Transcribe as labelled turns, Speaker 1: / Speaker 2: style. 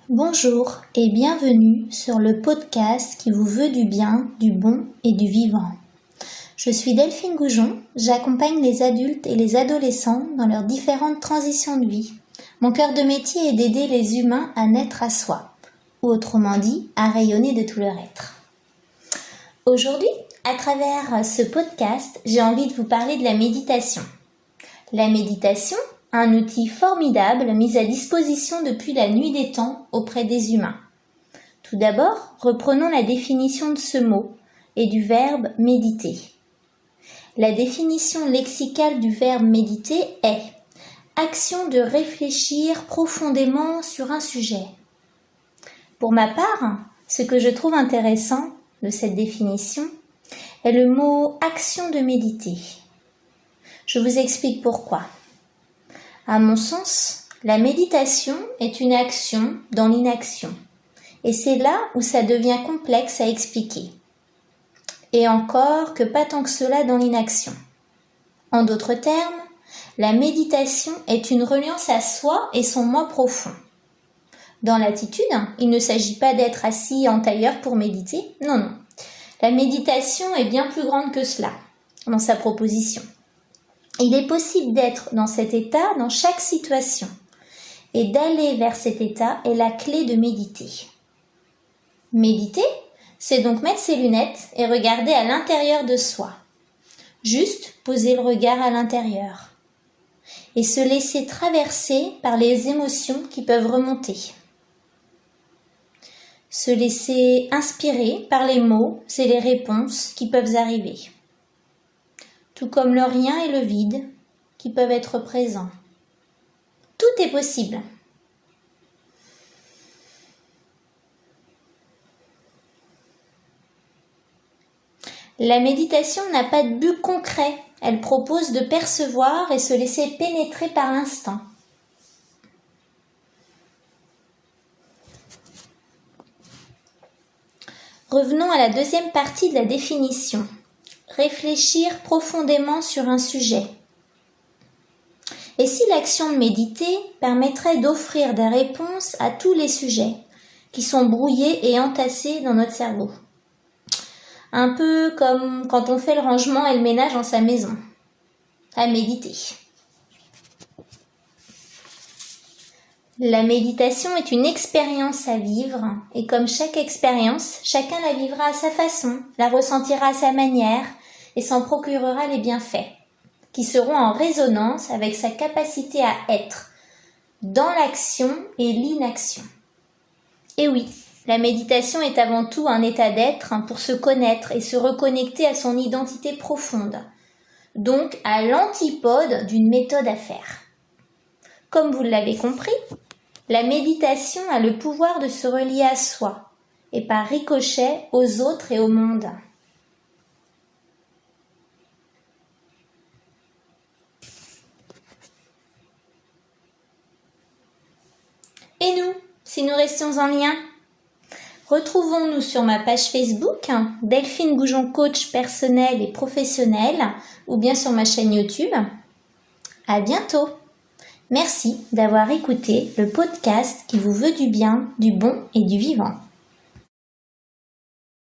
Speaker 1: Bonjour et bienvenue sur le podcast qui vous veut du bien, du bon et du vivant. Je suis Delphine Goujon, j'accompagne les adultes et les adolescents dans leurs différentes transitions de vie. Mon cœur de métier est d'aider les humains à naître à soi, ou autrement dit, à rayonner de tout leur être. Aujourd'hui, à travers ce podcast, j'ai envie de vous parler de la méditation. La méditation, un outil formidable mis à disposition depuis la nuit des temps auprès des humains. Tout d'abord, reprenons la définition de ce mot et du verbe méditer. La définition lexicale du verbe méditer est action de réfléchir profondément sur un sujet. Pour ma part, ce que je trouve intéressant de cette définition est le mot action de méditer. Je vous explique pourquoi. À mon sens, la méditation est une action dans l'inaction. Et c'est là où ça devient complexe à expliquer. Et encore que pas tant que cela dans l'inaction. En d'autres termes, la méditation est une reliance à soi et son moi profond. Dans l'attitude, il ne s'agit pas d'être assis en tailleur pour méditer. Non. La méditation est bien plus grande que cela dans sa proposition. Il est possible d'être dans cet état dans chaque situation. Et d'aller vers cet état est la clé de méditer. Méditer, c'est donc mettre ses lunettes et regarder à l'intérieur de soi. Juste poser le regard à l'intérieur. Et se laisser traverser par les émotions qui peuvent remonter. Se laisser inspirer par les mots et les réponses qui peuvent arriver. Tout comme le rien et le vide qui peuvent être présents. Tout est possible. La méditation n'a pas de but concret. Elle propose de percevoir et se laisser pénétrer par l'instant. Revenons à la deuxième partie de la définition. Réfléchir profondément sur un sujet. Et si l'action de méditer permettrait d'offrir des réponses à tous les sujets qui sont brouillés et entassés dans notre cerveau? Un peu comme quand on fait le rangement et le ménage dans sa maison. À méditer. La méditation est une expérience à vivre et comme chaque expérience, chacun la vivra à sa façon, la ressentira à sa manière et s'en procurera les bienfaits, qui seront en résonance avec sa capacité à être dans l'action et l'inaction. Et oui, la méditation est avant tout un état d'être pour se connaître et se reconnecter à son identité profonde, donc à l'antipode d'une méthode à faire. Comme vous l'avez compris, la méditation a le pouvoir de se relier à soi et par ricochet aux autres et au monde. Et nous, si nous restions en lien? Retrouvons-nous sur ma page Facebook, Delphine Goujon coach personnel et professionnel, ou bien sur ma chaîne YouTube. À bientôt! Merci d'avoir écouté le podcast qui vous veut du bien, du bon et du vivant.